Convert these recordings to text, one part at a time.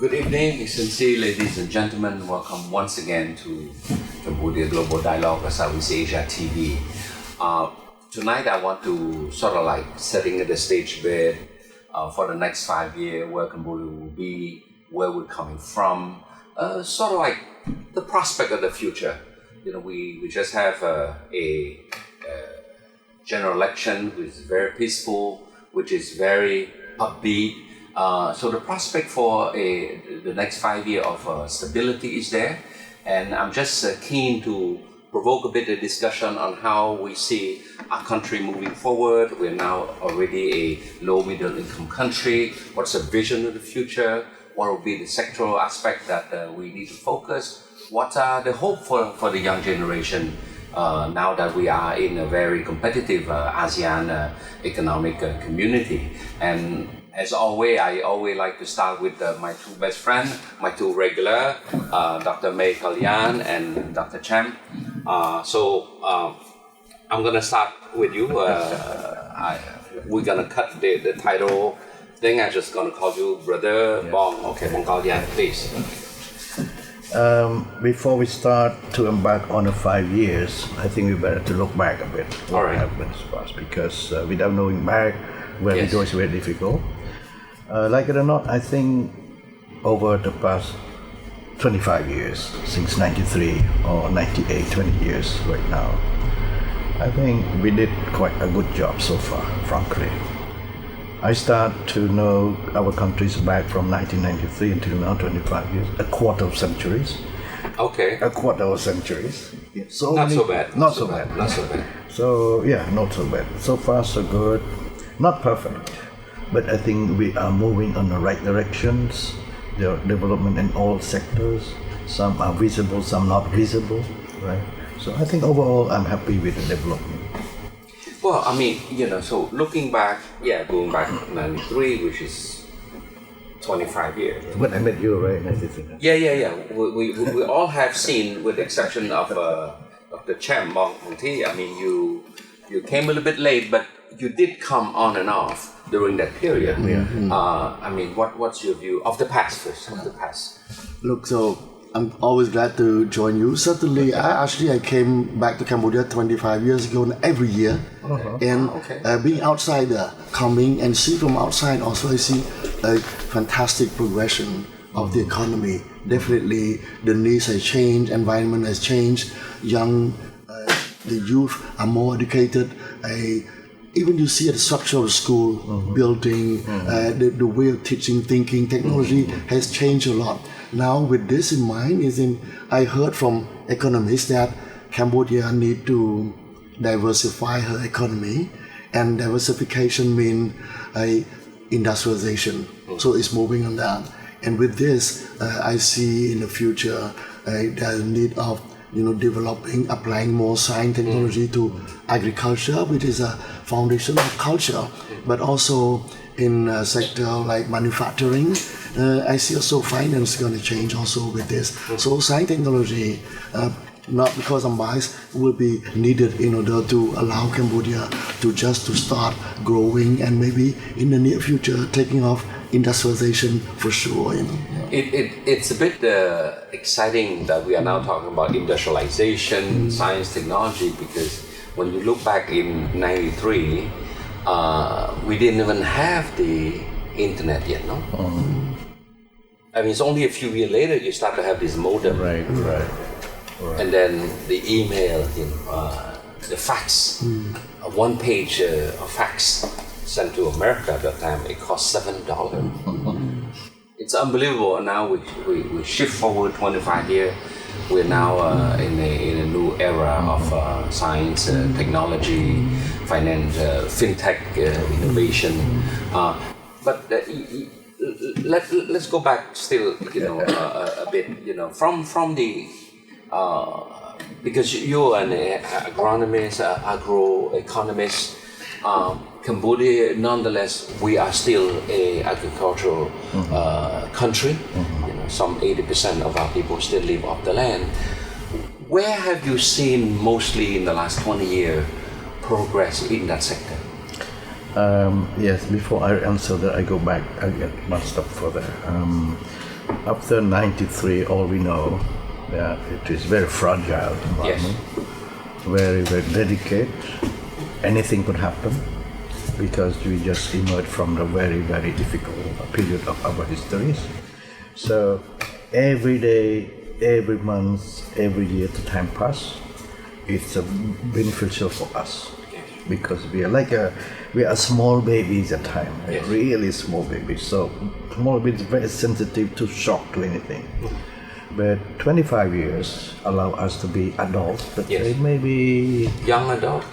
Good evening, Excellency, ladies and gentlemen. Welcome once again to Cambodia Global Dialogue or Southeast Asia TV. Tonight I want to sort of like setting the stage bed for the next 5 years, where Cambodia will be, where we're coming from, sort of like the prospect of the future. You know, we just have a general election which is very peaceful, which is very upbeat. So the prospect for the next 5 years of stability is there, and I'm just keen to provoke a bit of discussion on how we see our country moving forward. We're now already a low middle income country. What's the vision of the future? What will be the sectoral aspect that we need to focus? What are the hope for the young generation now that we are in a very competitive ASEAN economic community? And as always, I always like to start with my two best friends, my two regular, Dr. Kalyan and Dr. Chhem. I'm gonna start with you. We're gonna cut the title thing. I'm just gonna call you Brother Bong. Okay, Bong Kalyan, please. Before we start to embark on the 5 years, I think we better to look back a bit. All right. Because without knowing back where we go is very difficult. Like it or not, I think over the past 25 years, since 93 or 98, 20 years right now, I think we did quite a good job so far, frankly. I start to know our countries back from 1993 until now, 25 years, a quarter of centuries. Okay. A quarter of centuries. Yeah, not so bad. Not so bad. So yeah, not so bad. So far so good. Not perfect, but I think we are moving on the right directions. There are development in all sectors. Some are visible, some not visible, right? So I think overall I'm happy with the development. Well, I mean, you know, so looking back, going back to 93, which is 25 years. When I met you, right? 93. Yeah. We all have seen, with the exception of the Chhem, I mean, you came a little bit late, but you did come on and off during that period. I mean, what's your view of the past first? Of the past. Look, so I'm always glad to join you. Certainly, I came back to Cambodia 25 years ago every year. And being outsider, coming and see from outside also, I see a fantastic progression of the economy. Definitely, the needs have changed, environment has changed, the youth are more educated. Even you see at the structure of the school, building, the way of teaching, thinking, technology has changed a lot. Now with this in mind, I heard from economists that Cambodia need to diversify her economy, and diversification means industrialization. So it's moving on that. And with this, I see in the future the need of developing, applying more science technology to agriculture, which is a foundation of culture, but also in a sector like manufacturing. I see also finance going to change also with this. So science technology, not because I'm biased, will be needed in order to allow Cambodia to start growing and maybe in the near future taking off industrialization for sure. It's a bit exciting that we are now talking about industrialization, science, technology, because when you look back in 93, we didn't even have the internet yet, no? I mean, it's only a few years later you start to have this modem. Right. And then the email, the fax, a one page of fax sent to America at that time, it cost $7. It's unbelievable. And now we shift forward 25 years. We're now in a new era of science, technology, finance, fintech, innovation. But let's go back still, a bit, from the because you're an agronomist, agroeconomist. Cambodia, nonetheless, we are still a agricultural country. Some 80% of our people still live off the land. Where have you seen mostly in the last 20 years progress in that sector? Yes, before I answer that, I go back, I get one step further. after 93, all we know, it is very fragile environment, very, very delicate. Anything could happen because we just emerged from a very, very difficult period of our histories. So every day, every month, every year, the time pass, it's beneficial for us because we are small babies at time, really small babies. So small babies very sensitive to shock to anything. But 25 years allow us to be adults, but maybe young adult,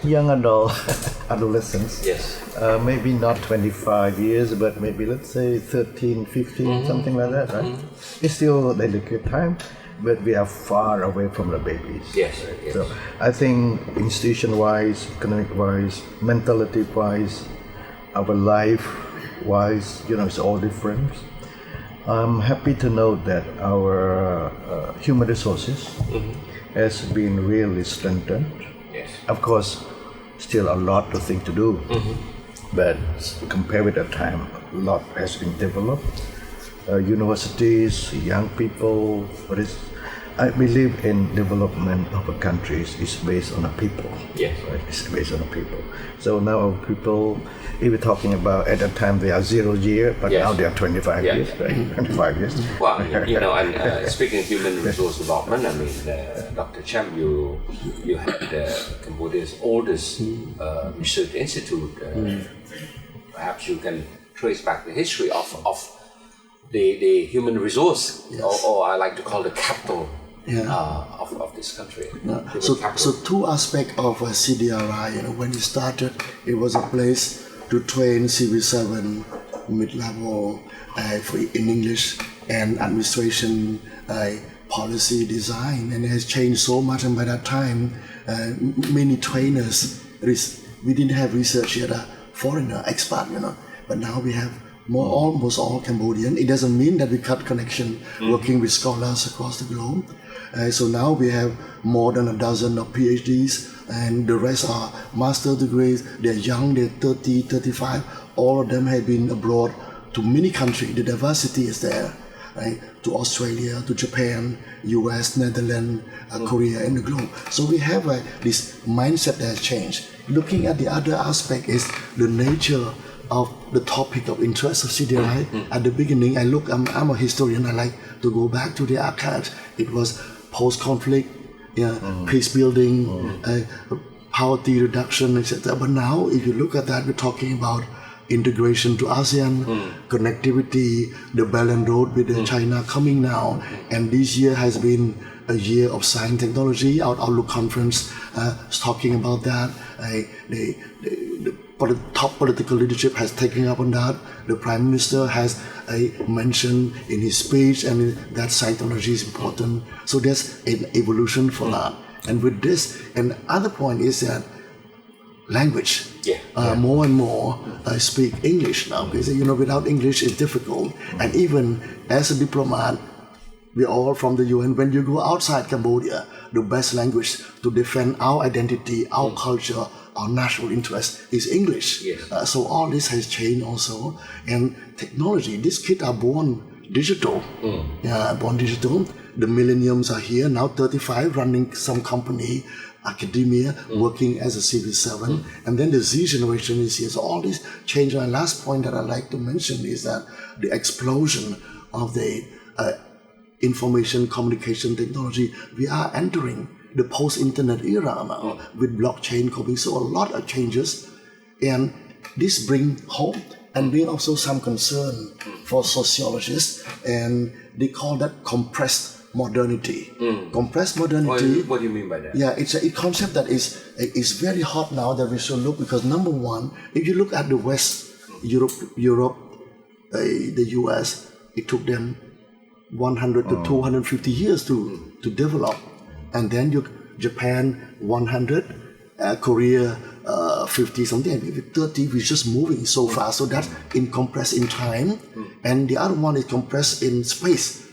adolescents. Yes. Maybe not 25 years, but maybe let's say 13, 15, something like that, right? It's still a delicate time, but we are far away from the babies. Yes. So I think institution-wise, economic-wise, mentality-wise, our life-wise, it's all different. I'm happy to note that our human resources has been really strengthened. Yes. Of course, still a lot of things to do, but compared with that time, a lot has been developed. Universities, young people, I believe in development of a country is based on a people. Yes. Right? It's based on a people. So now our people, if we're talking about at that time they are 0 year, but now they are 25 years, right? 25 years. Well, and speaking of human resource development, I mean, Dr. Chhem, you had Cambodia's oldest research institute. Perhaps you can trace back the history of the human resource, or I like to call the capital of this country. So two aspects of CDRI. When it started, it was a place to train CV7 mid-level in English and administration, policy design, and it has changed so much. And by that time, many trainers. We didn't have research yet, foreigner, expat, but now we have almost all Cambodian. It doesn't mean that we cut connection working with scholars across the globe. So now we have more than a dozen of PhDs, and the rest are master degrees. They're young, they're 30, 35. All of them have been abroad to many countries. The diversity is there, right? To Australia, to Japan, US, Netherlands, Korea, and the globe. So we have this mindset that has changed. Looking at the other aspect is the nature of the topic of interest of CDRI. At the beginning, I'm a historian. I like to go back to the archives. It was post-conflict, peace building, poverty reduction, etc. But now, if you look at that, we're talking about integration to ASEAN, connectivity, the Belt and Road with China coming now, and this year has been a year of science and technology. Our Outlook conference is talking about that. The top political leadership has taken up on that. The Prime Minister has mentioned in his speech, and that science technology is important. So there's an evolution for that. And with this, and other point is that language. More and more speak English now, because without English it's difficult. And even as a diplomat, we're all from the UN. When you go outside Cambodia, the best language to defend our identity, our culture, our national interest is English. So all this has changed also. And technology, these kids are born digital. Born digital. The millenniums are here now, 35, running some company, academia, working as a CV7. And then the Z generation is here. So all this change. And last point that I'd like to mention is that the explosion of the information communication technology. We are entering the post-internet era now with blockchain coming. So a lot of changes, and this bring hope and bring also some concern for sociologists, and they call that compressed modernity. Compressed modernity. What do you mean by that? Yeah, it's a concept that is very hot now that we should look, because number one, if you look at the West, Europe, the US, it took them 100 to 250 years to develop, and then Japan 100, Korea 50 something, and 30. We're just moving so fast. So that's compressed in time, and the other one is compressed in space.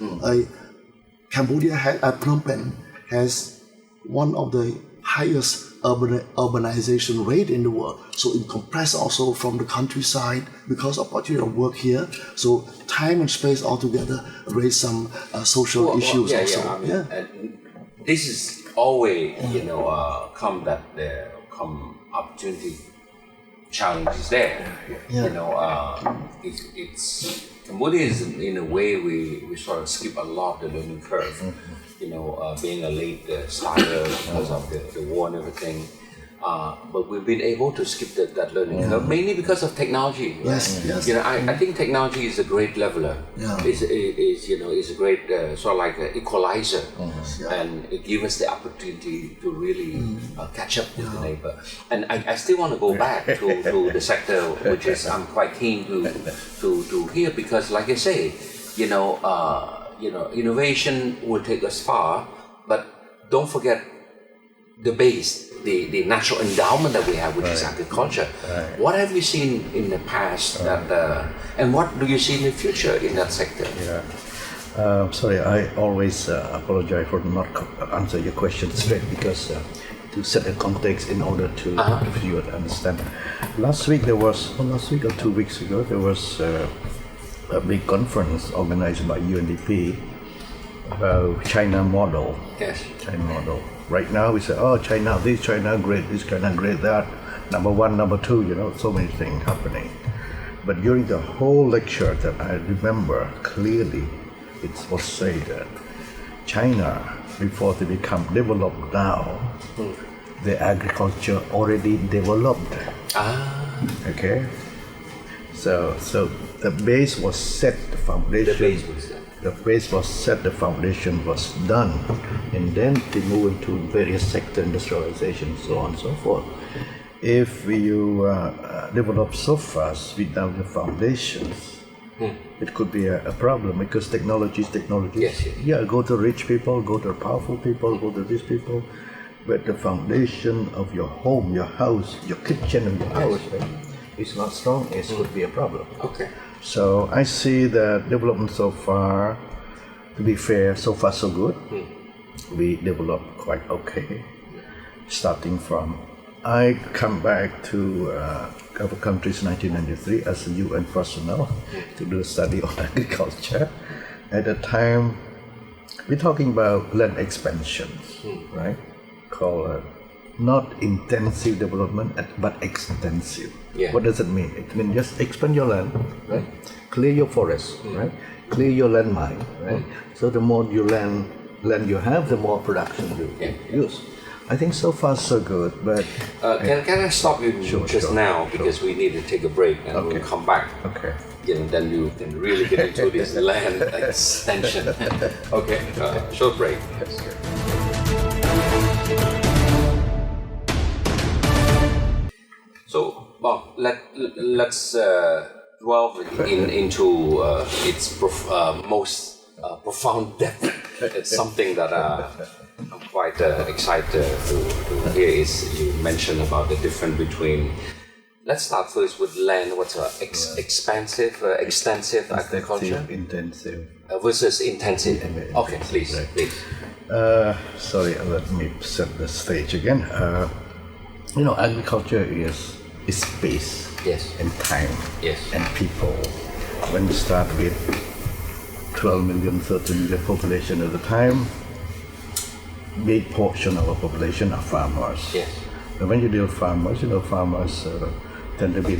Cambodia Phnom Penh has one of the highest urbanization rate in the world. So it compressed also from the countryside because of opportunity of work here. So time and space altogether raise some social issues also. Yeah. I mean, and this is always, come opportunity challenges there. Yeah. It's Cambodia is in a way we sort of skip a lot the learning curve. Being a late starter because of the war and everything. But we've been able to skip that learning curve mainly because of technology. Yes. I think technology is a great leveler. Yeah. Is a great sort of like an equalizer, Yeah. and it gives us the opportunity to really catch up with the neighbor. And I still want to go back to the sector, which is I'm quite keen to hear, because like I say, innovation will take us far, but don't forget the base, the natural endowment that we have, which is agriculture. Right. What have you seen in the past and what do you see in the future in that sector? Yeah. Sorry, I always apologize for not answer your question straight, because to set a context in order to if you would understand. Last week or 2 weeks ago, there was a big conference organized by UNDP about China model. Yes. China model. Right now we say, oh, China this, China great, this, China great, that, number one, number two, so many things happening. But during the whole lecture that I remember clearly, it was said that China, before they become developed now, the agriculture already developed. Okay? So the base was set, the foundation. The base was set, the foundation was done, and then they move into various sector industrialization, so on and so forth. If you develop so fast without the foundations, it could be a problem, because technology is technology. Yes. Yeah, go to rich people, go to powerful people, go to these people, but the foundation of your home, your house, your kitchen and your house is not strong, it could be a problem. Okay. So I see the development so far, to be fair, so far so good. We developed quite okay. Starting from, I come back to other countries 1993 as a UN personnel to do a study on agriculture. At the time, we're talking about land expansions, right? Called not intensive development, but extensive. Yeah. What does it mean? It means just expand your land, right? Clear your forest, right? Clear your landmine, right? So the more you land you have, the more production you use. I think so far so good, but can I stop you now, because we need to take a break and we'll come back. Okay. Then you can really get into this land extension. Okay, short break. Yes. So, let's delve into its most profound depth. It's something that I'm quite excited to hear. Is you mentioned about the difference between. Let's start first with land. What's extensive agriculture? Intensive. Versus intensive. Okay, please. Sorry, let me set the stage again. Agriculture is space, and time, and people. When you start with 12 million, 13 million population at the time, big portion of our population are farmers. Yes. And when you deal with farmers, farmers tend to be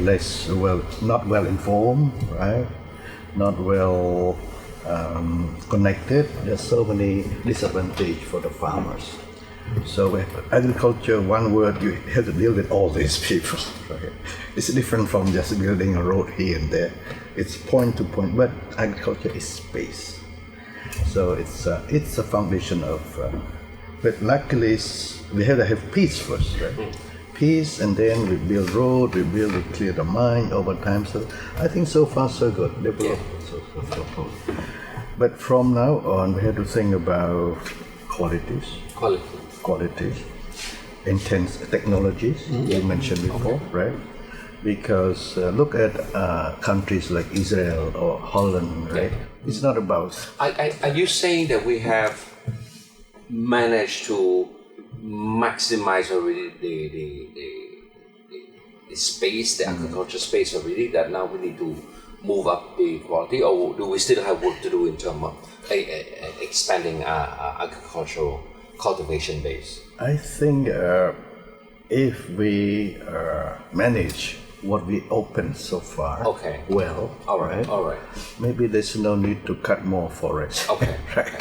not well informed, right? Not well connected. There's so many disadvantages for the farmers. So agriculture, one word, you have to deal with all these people. Right? It's different from just building a road here and there. It's point to point, but agriculture is space. So it's a foundation of. But luckily, we have to have peace first, right? Peace, and then we build road, we clear the mine over time. So I think so far so good. So good. But from now on, we have to think about qualities, intense technologies you mentioned before, right? Because look at countries like Israel or Holland, right? It's not about. Are you saying that we have managed to maximize already the space, the agriculture space already, that now we need to move up the quality, or do we still have work to do in terms of expanding our agricultural cultivation base? I think if we manage what we opened so far well, all right, maybe there's no need to cut more forests. Okay. Right.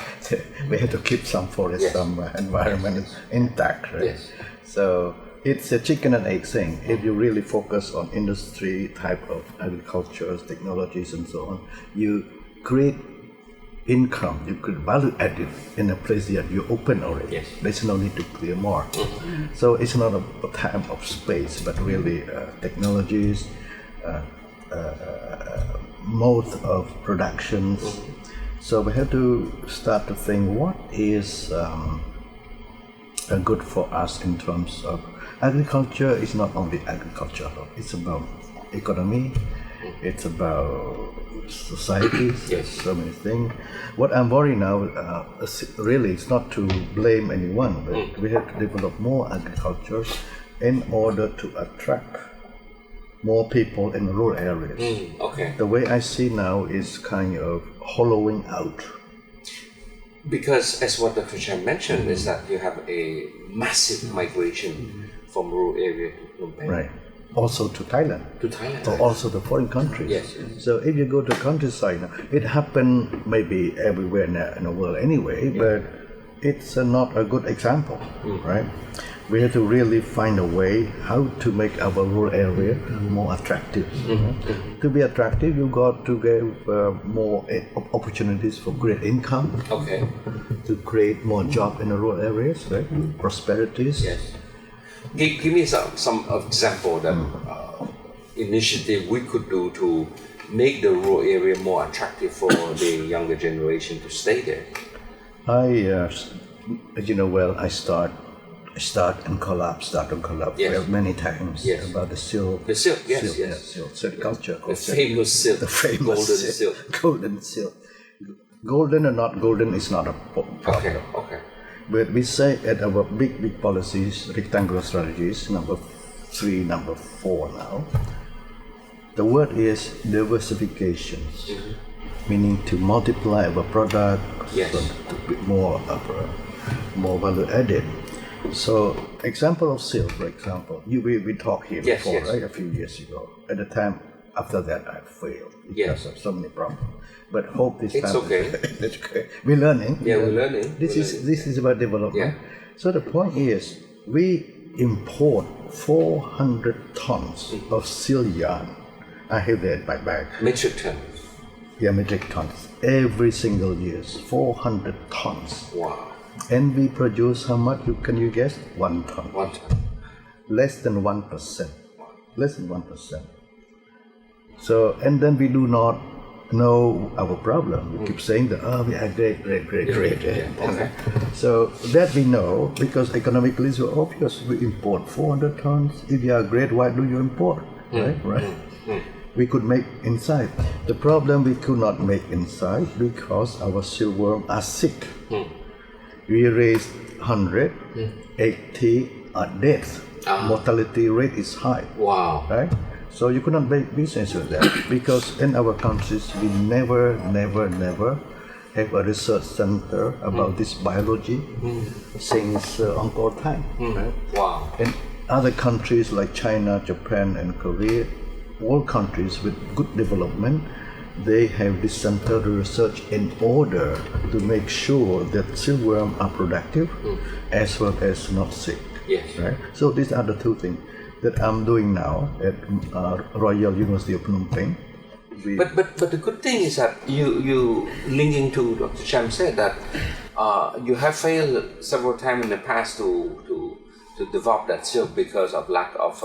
We have to keep some forest, some environment intact, right? Yes. So it's a chicken and egg thing. If you really focus on industry type of agriculture, technologies and so on, you create income, you could value add it in a place that you open already. Yes. There's no need to clear more. So it's not a time of space, but really technologies, mode of productions. So we have to start to think what is good for us in terms of agriculture. Is not only agriculture, it's about economy, it's about societies, so many things. What I'm worried now, really, it's not to blame anyone, but we have to develop more agriculture in order to attract more people in rural areas. The way I see now is kind of hollowing out. Because as what Dr. Chhem mentioned, is that you have a massive migration from rural area to Phnom Penh. Right. Also to Thailand. Or also to foreign countries. Yes. So if you go to countryside, it happened maybe everywhere in the world anyway, but it's not a good example, right? We have to really find a way how to make our rural area more attractive. To be attractive, you got to give more opportunities for great income. To create more job in the rural areas, right? Prosperities. Yes. Give me some example that initiative we could do to make the rural area more attractive for the younger generation to stay there. I start and collapse many times about the silk. The silk, silk culture. The famous silk. The famous golden silk. Golden silk. Golden or not golden is not a problem. Okay. But we say at our big policies, rectangular strategies, number 3, number 4 now, the word is diversification, meaning to multiply our product, so to be more value added. So, example of silk, for example, we talked here before, right? A few years ago. At the time, after that, I failed because of so many problems. But hope this time. It's okay. We're learning. We're learning. This is about development. So the point is, we import 400 tons of silk yarn. I have that in my bag. Metric tons. Yeah, metric tons. Every single year, 400 tons. Wow. And we produce how much? Can you guess? 1 ton. 1 ton. Less than 1%. Less than 1%. So, and then we do not know our problem. We keep saying that, we are great. So that we know, because economically it's so obvious. We import 400 tons. If you are great, why do you import? Right? We could make inside. The problem we could not make inside because our silkworm are sick. We raised 100, 80 are dead. Mortality rate is high. Wow. Right? So you could not make business with that because in our countries we never have a research center about this biology since Angkor time. Right? Wow. In other countries like China, Japan, and Korea, all countries with good development, they have this center to research in order to make sure that silkworms are productive as well as not sick. Yes. Right? So these are the 2 things that I'm doing now at Royal University of Phnom Penh. But the good thing is that you linking to Dr. Chhem said that you have failed several times in the past to develop that silk because of lack of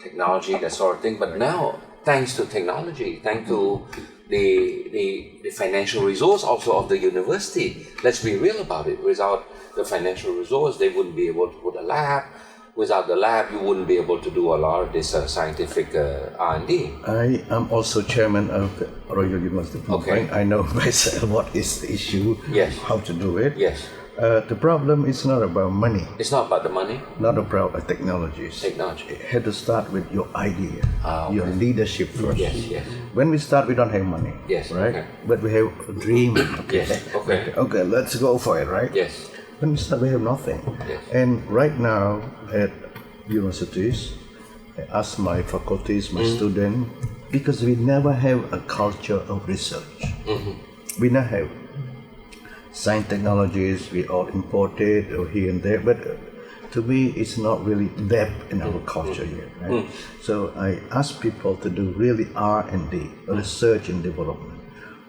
technology, that sort of thing. But now, thanks to technology, thanks to the financial resource also of the university, let's be real about it. Without the financial resource, they wouldn't be able to put a lab. Without the lab, you wouldn't be able to do a lot of this scientific R&D. I am also chairman of the Royal University of Phnom Penh. I know myself what is the issue, how to do it. Yes. The problem is not about money. It's not about the money? Not about technologies. Technology. It had to start with your idea, Okay. your leadership first. Yes. When we start, we don't have money. Yes. Right? Okay. But we have a dream. Okay. Yes. Okay. Okay, let's go for it, right? Yes. When we start, we have nothing. Yes. And right now at universities, I ask my faculties, my students, because we never have a culture of research. We never have. Science technologies, we all imported or here and there, but to me, it's not really depth in our culture yet. Right? So I ask people to do really R&D, research and development,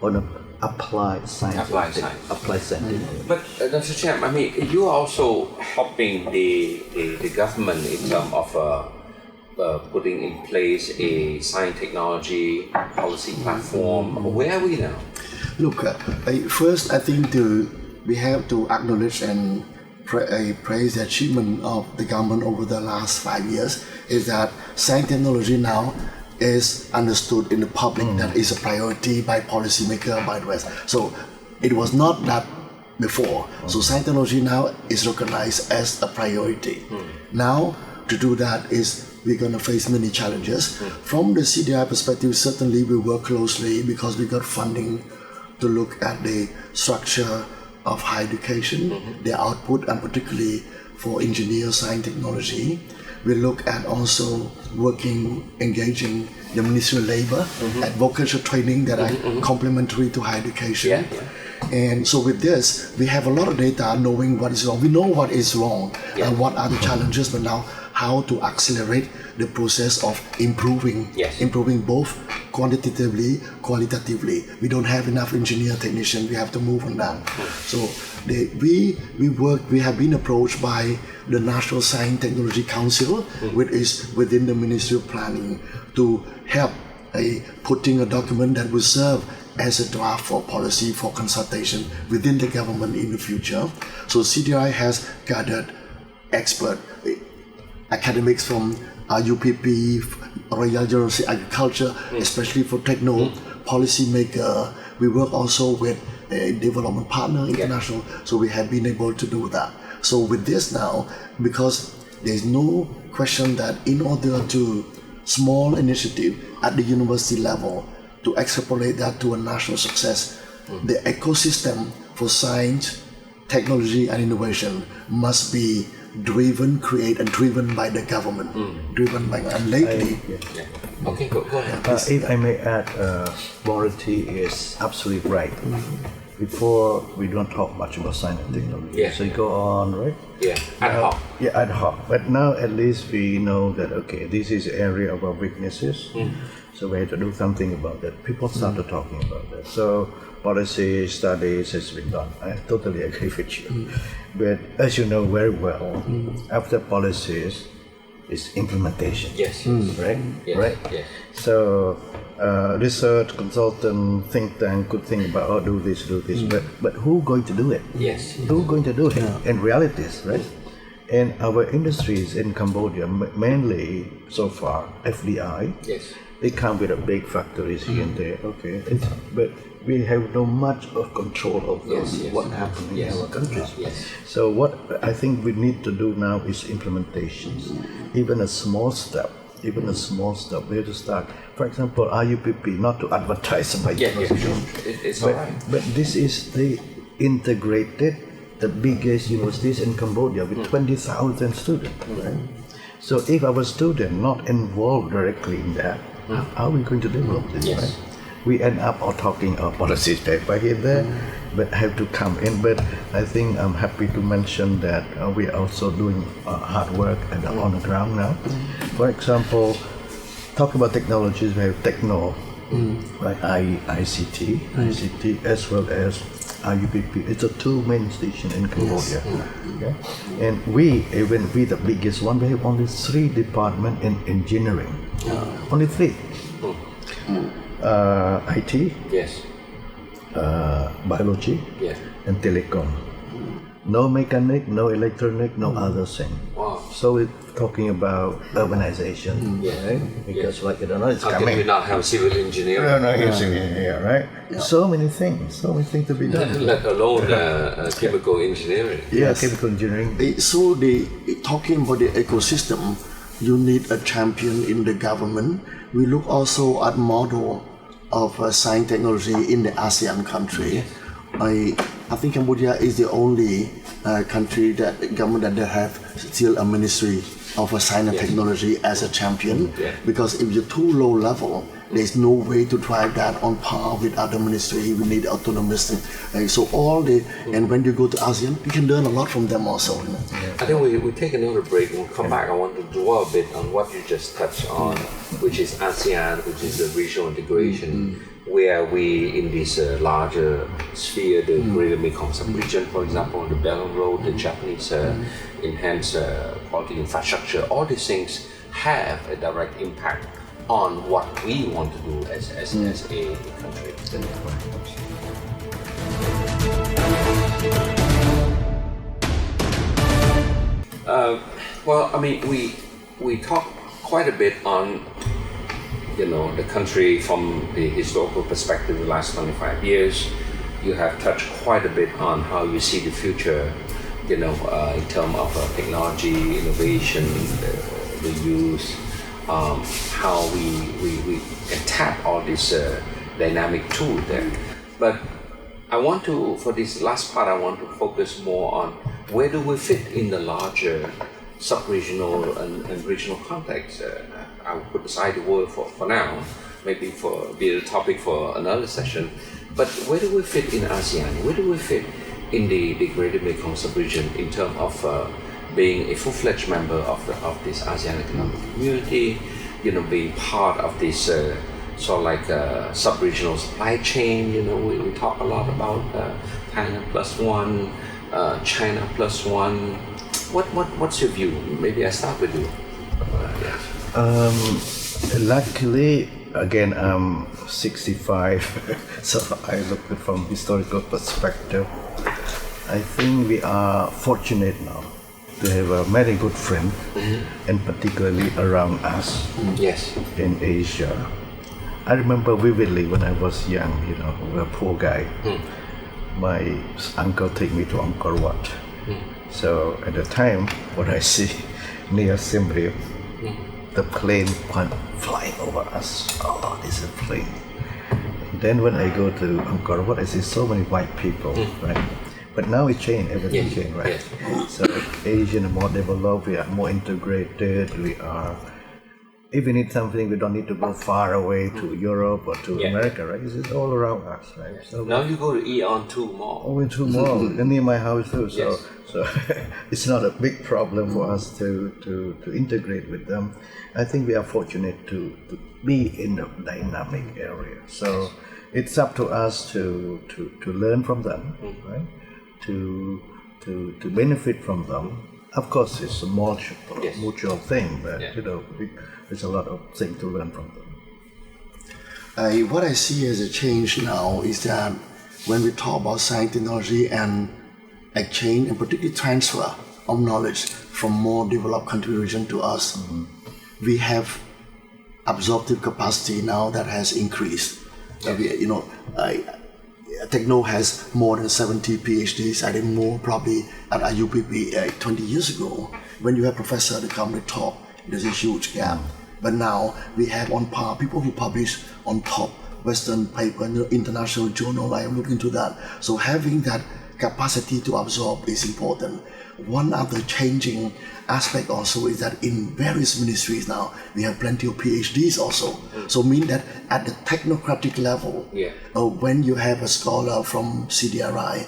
on applied science. Applied science. Applied science. But Dr. Chhem, I mean, you are also helping the government in terms of putting in place a science technology policy platform. Where are we now? Look, first I think we have to acknowledge and praise the achievement of the government over the last 5 years is that science technology now is understood in the public that is a priority by policymaker, by the West. So it was not that before. So science technology now is recognized as a priority. Now to do that is we're going to face many challenges. From the CDRI perspective, certainly we work closely because we got funding to look at the structure of higher education, their output, and particularly for engineer science technology. We look at also engaging the Ministry of Labor at vocational training that are complementary to higher education. And so with this, we have a lot of data knowing what is wrong. We know what is wrong and what are the challenges, but now how to accelerate the process of improving both quantitatively, qualitatively. We don't have enough engineer technicians, we have to move on that. So we have been approached by the National Science Technology Council, which is within the Ministry of Planning, to help putting a document that will serve as a draft for policy for consultation within the government in the future. So CDRI has gathered expert academics from UPP, Royal University of Agriculture, especially for techno policy maker. We work also with a development partner international, so we have been able to do that. So with this now, because there's no question that in order to small initiative at the university level to extrapolate that to a national success, the ecosystem for science, technology and innovation must be driven by the government, and lately. Okay, go ahead. If I may add, Rithy is absolutely right. Before, we don't talk much about science and technology. So you go on, right? Ad hoc. Ad hoc. But now at least we know that, okay, this is the area of our weaknesses. So we have to do something about that. People started talking about that. So policy studies has been done. I totally agree with you. But as you know very well, after policies is implementation. Right? Right? So research, consultant, think tank could think about, do this, but who going to do it? Who going to do it in realities, right? And our industries in Cambodia, mainly so far, FDI, they come with a big factories here and there, but we have no much of control of what happens in our countries. So what I think we need to do now is implementations. Even a small step, we have to start. For example, IUPP, not to advertise by It's all right. But this is the integrated, the biggest universities in Cambodia with 20,000 students. Right? So if our students not involved directly in that, how are we going to develop this? Right? We end up talking about policies paper here and there, but have to come in. But I think I'm happy to mention that we are also doing hard work on the ground now. For example, talk about technologies, we have techno, like ICT, as well as IUPP. It's the two main institutions in Cambodia. And we the biggest one, we have only 3 departments in engineering. Only 3. IT, biology, and telecom. No mechanic, no electronic, no other thing. So we're talking about urbanization, right? Because like it's How coming. can we not have civil engineering? Right? So many things to be done. Let alone chemical engineering. Yes, chemical engineering. So talking about the ecosystem, you need a champion in the government. We look also at model of science technology in the ASEAN country. I think Cambodia is the only country that government that have still a ministry of science and technology as a champion. Because if you're too low level, there's no way to drive that on par with other ministry. We need autonomous. So and when you go to ASEAN, you can learn a lot from them also. I think we take another break. We'll come back. I want to dwell a bit on what you just touched on, which is ASEAN, which is the regional integration, where we in this larger sphere, the Greater Mekong sub-region, for example, the Belt and Road, the Japanese enhanced quality infrastructure, all these things have a direct impact on what we want to do as a country. Well, I mean, we talk quite a bit on the country from the historical perspective the last 25 years. You have touched quite a bit on how you see the future, in terms of technology, innovation, the use, how we can tap all this dynamic tool there. But for this last part, I want to focus more on where do we fit in the larger sub-regional and regional context. I'll put aside the word for now, maybe be a topic for another session. But where do we fit in ASEAN? Where do we fit in the Greater Mekong sub-region in terms of being a full-fledged member of this ASEAN Economic Community, being part of this sort of like sub-regional supply chain. We talk a lot about Thailand +1, China +1. What's your view? Maybe I start with you. Luckily, again, I'm 65, so I look at it from historical perspective. I think we are fortunate now to have a very good friend, and particularly around us in Asia. I remember vividly when I was young, a poor guy. My uncle took me to Angkor Wat. So at the time, what I see near Siem Reap, the plane went flying over us. Oh, this is a plane. And then when I go to Angkor Wat, I see so many white people, right? But now it changed, everything changed, right? So Asian are more developed, we are more integrated, we are, even if something we don't need to go far away to Europe or to America, right? It's all around us, right? So now you go to Eon 2 Mall. Oh, in 2 Mall, near my house too. So it's not a big problem for us to integrate with them. I think we are fortunate to be in a dynamic area. So it's up to us to learn from them, right? To benefit from them. Of course, it's a mutual thing, but there's a lot of things to learn from them. What I see as a change now is that when we talk about science, technology, and exchange, and particularly transfer of knowledge from more developed country region to us, we have absorptive capacity now that has increased. Techno has more than 70 PhDs, I think more probably at UPP 20 years ago. When you have professor to come to talk, there's a huge gap. But now we have on par people who publish on top Western paper, international journal. I am looking into that. So having that capacity to absorb is important. One other changing aspect also is that in various ministries now we have plenty of PhDs also. So mean that at the technocratic level, when you have a scholar from CDRI,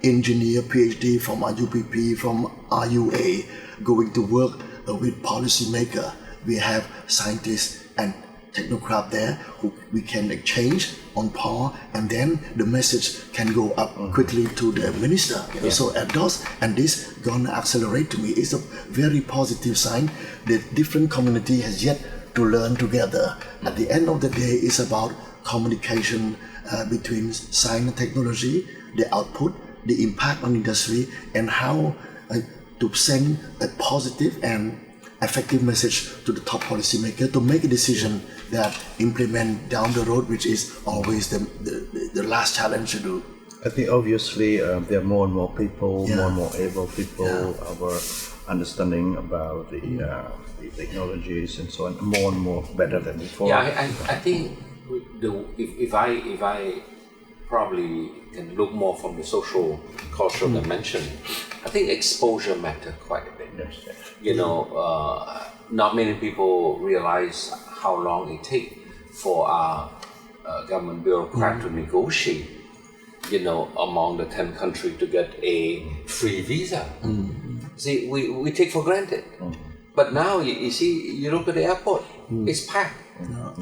engineer, PhD from UPP, from RUA, going to work with policymaker, we have scientists and technocrat there who we can exchange on par, and then the message can go up quickly to the minister. So at those, and this gonna accelerate to me. It's a very positive sign. The different community has yet to learn together. At the end of the day, it's about communication between science and technology, the output, the impact on industry, and how to send a positive and effective message to the top policymaker to make a decision that implement down the road, which is always the last challenge to do. I think obviously there are more and more people, more and more able people, our understanding about the technologies and so on, more and more better than before. Yeah, I think if I probably can look more from the social, cultural dimension, I think exposure matters quite a bit. Yes. You know, not many people realize how long it takes for our government bureaucrat to negotiate, you know, among the 10 countries to get a free visa. See, we take for granted. But now, you see, you look at the airport, it's packed.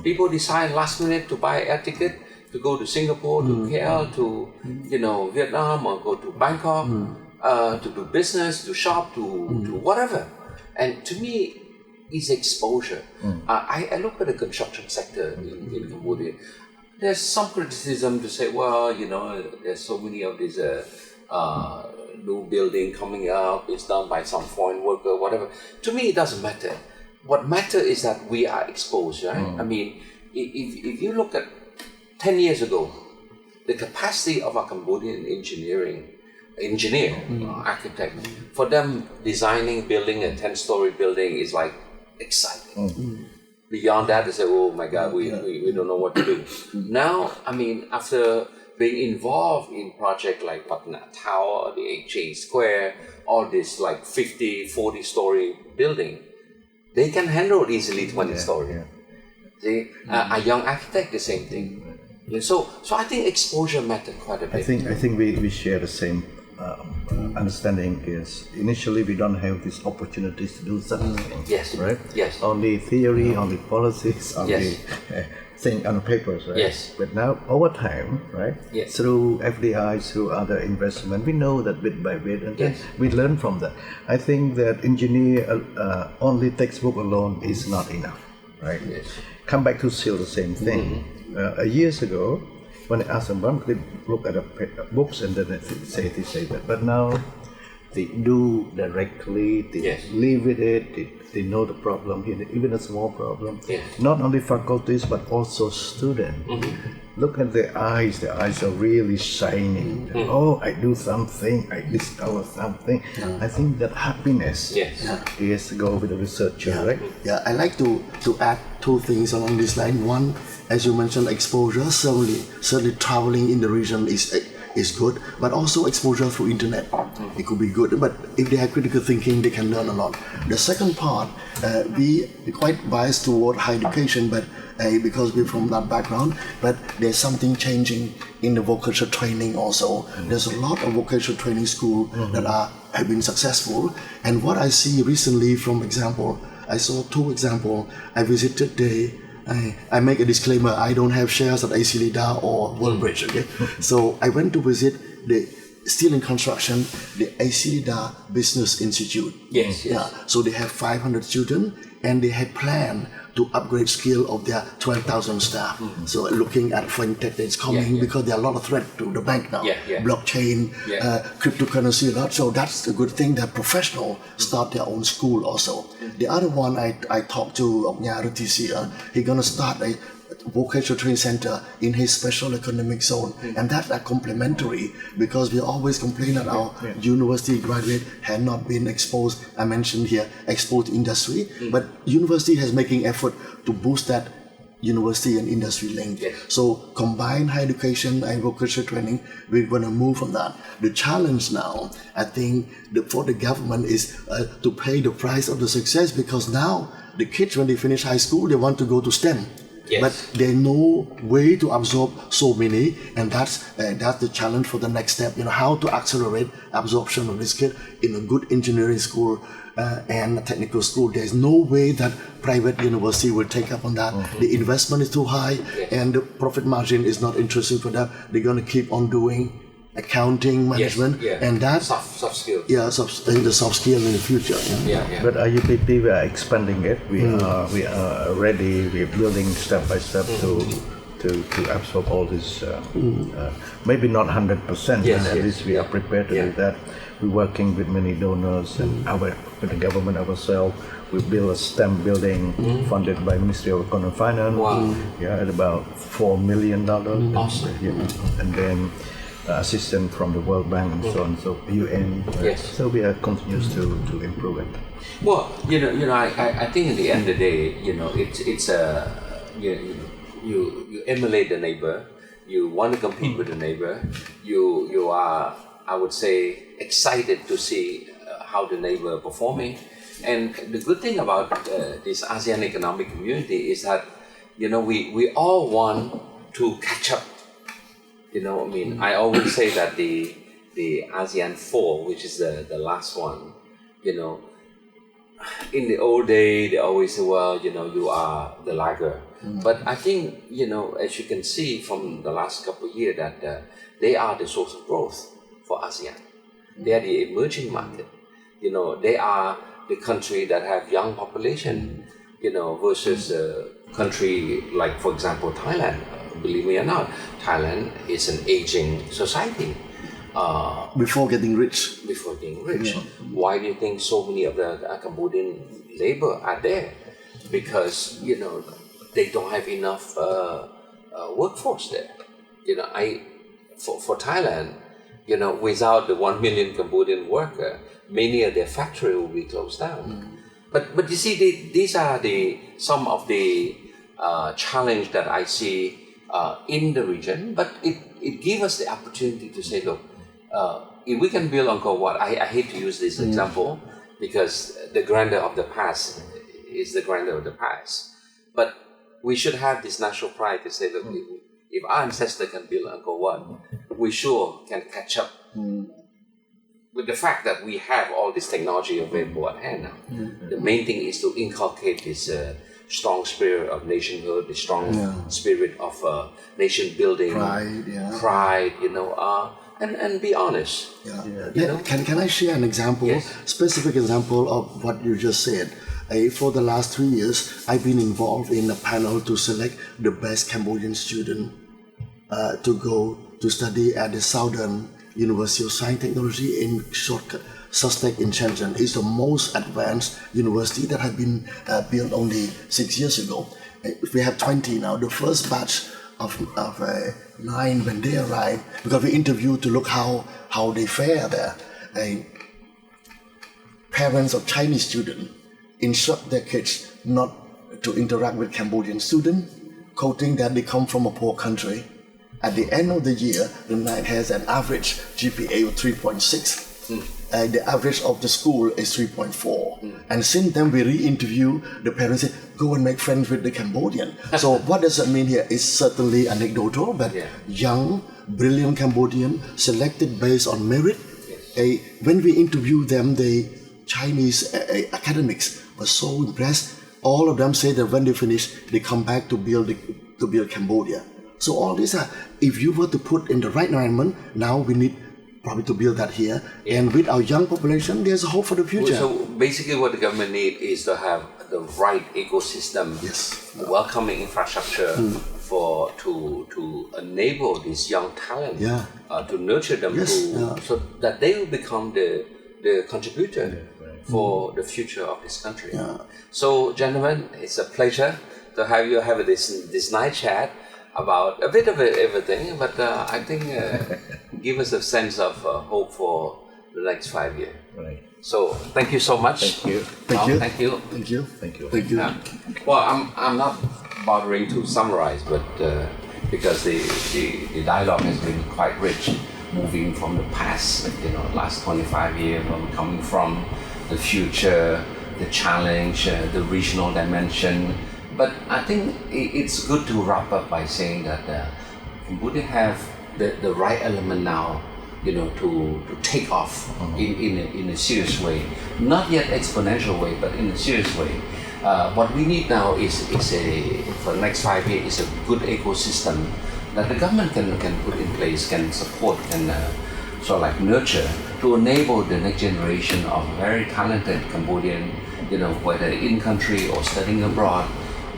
People decide last minute to buy air ticket to go to Singapore, to KL, to, you know, Vietnam, or go to Bangkok, to do business, to shop, to whatever. And to me, it's exposure. I look at the construction sector in Cambodia. There's some criticism to say, well, you know, there's so many of these new building coming up, it's done by some foreign worker, whatever. To me, it doesn't matter. What matters is that we are exposed, right? I mean, if you look at 10 years ago, the capacity of a Cambodian architect, for them designing, building a 10-story building is like exciting. Beyond that, they say, oh my God, we don't know what to do. Now, I mean, after being involved in projects like Patna Tower, the Exchange Square, all this like 50, 40-story building, they can handle easily 20-story. See, a young architect, the same thing. So I think exposure matters quite a bit. I think we share the same understanding. Is initially we don't have these opportunities to do certain things. Yes. Right. Yes. Only theory, only policies, only thing on the papers. Right. Yes. But now over time, right? Yes. Through FDIs, through other investment, we know that bit by bit, and then we learn from that. I think that engineer only textbook alone is not enough. Right. Yes. Come back to still the same thing. Years ago, when I asked them, they look at the books and then they say that. But now they do directly, they live with it, they know the problem, even a small problem. Not only faculties, but also students. Look at their eyes are really shining. Oh, I do something, I discover something. I think that happiness is to go with the researcher, right? Yeah, I like to add two things along this line. One, as you mentioned, exposure. Certainly traveling in the region is good, but also exposure through internet. It could be good, but if they have critical thinking, they can learn a lot. The second part, we quite biased toward higher education, but because we're from that background, but there's something changing in the vocational training also. There's a lot of vocational training schools that have been successful, and what I see recently, from example, I saw two examples. I visited I make a disclaimer, I don't have shares at AC Lida or World Bridge, okay? So I went to visit still in construction, the AC Lida Business Institute. So they have 500 students and they had planned to upgrade skill of their 12,000 staff. So looking at fintech that's coming because there are a lot of threat to the bank now. Blockchain, cryptocurrency, a lot. So that's a good thing that professionals start their own school also. The other one I talked to Rithy, he's gonna start a vocational training center in his special economic zone, and that's complementary because we always complain that our university graduate had not been exposed. I mentioned here exposed to industry, but university has making effort to boost that university and industry link. So combine higher education and vocational training, we're going to move from that. The challenge now, I think, for the government is to pay the price of the success, because now the kids, when they finish high school, they want to go to STEM. But there's no way to absorb so many, and that's the challenge for the next step. How to accelerate absorption of this kid in a good engineering school and a technical school. There's no way that private university will take up on that. The investment is too high, and the profit margin is not interesting for them. They're going to keep on doing accounting, management, and that's soft skills. The soft skill in the future. But IUPT, we are expanding it. We are ready. We're building step by step to to absorb all this. Maybe not 100%, Yes, but at yes, least we are prepared to do that. We're working with many donors and with the government ourselves. We built a STEM building funded by Ministry of Economy and Finance. Wow. Yeah, at about $4 million. Awesome. Yeah. And then assistance from the World Bank and so on. So UN. Yes. So we are continues to improve it. Well, I think in the end of the day, it's a you emulate the neighbor. You want to compete with the neighbor. You are, I would say, excited to see how the neighbor are performing. And the good thing about this ASEAN Economic Community is that, we all want to catch up. I always say that the ASEAN 4, which is the last one, in the old day, they always say, well, you are the laggard. But I think, as you can see from the last couple of years, that they are the source of growth for ASEAN. They are the emerging market. They are the country that have young population, versus a country like, for example, Thailand. Believe me or not, Thailand is an aging society. Before getting rich. Yeah. Why do you think so many of the Cambodian labor are there? Because they don't have enough workforce there. For Thailand, without the 1 million Cambodian worker, many of their factory will be closed down. But you see, these are some of the challenge that I see in the region. But it gives us the opportunity to say, look, if we can build on Angkor Wat, I hate to use this example because the grandeur of the past is the grandeur of the past. But we should have this national pride to say, look, if our ancestors can build Angkor Wat, we sure can catch up with the fact that we have all this technology available at hand now. The main thing is to inculcate this strong spirit of nationhood, the strong spirit of nation building, pride, and be honest. Can I share an example, specific example of what you just said? For the last 3 years, I've been involved in a panel to select the best Cambodian student to go to study at the Southern University of Science and Technology in SNEC in Chhem. It's the most advanced university that had been built only 6 years ago. We have 20 now. The first batch of 9 when they arrived, because we interviewed to look how they fare there. Parents of Chinese students instruct their kids not to interact with Cambodian students, quoting that they come from a poor country. At the end of the year, the night has an average GPA of 3.6. The average of the school is 3.4. And since then, we re-interview the parents, say, go and make friends with the Cambodian. So what does that mean here? It's certainly anecdotal, but young, brilliant Cambodian selected based on merit. When we interview them, the Chinese academics were so impressed. All of them say that when they finish, they come back to build Cambodia. So all these are, if you were to put in the right environment, now we need probably to build that here. And with our young population, there's a hope for the future. So basically what the government needs is to have the right ecosystem, welcoming infrastructure to enable this young talent, to nurture them so that they will become the contributor for the future of this country. So gentlemen, it's a pleasure to have you have this night chat about a bit of everything, but I think give us a sense of hope for the next 5 years. Right. So thank you so much. Thank you. Thank you. Well, I'm not bothering to summarize, but because the dialogue has been quite rich, moving from the past, last 25 years, where we're coming from, the future, the challenge, the regional dimension. But I think it's good to wrap up by saying that Cambodia have the right element now, to take off in a serious way. Not yet exponential way, but in a serious way. What we need now is for the next 5 years, is a good ecosystem that the government can put in place, can support, can nurture to enable the next generation of very talented Cambodian, whether in country or studying abroad.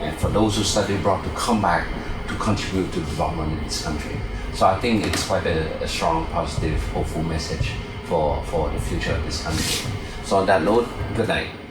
And for those who study abroad, to come back to contribute to development in this country. So I think it's quite a strong, positive, hopeful message for the future of this country. So on that note, good night.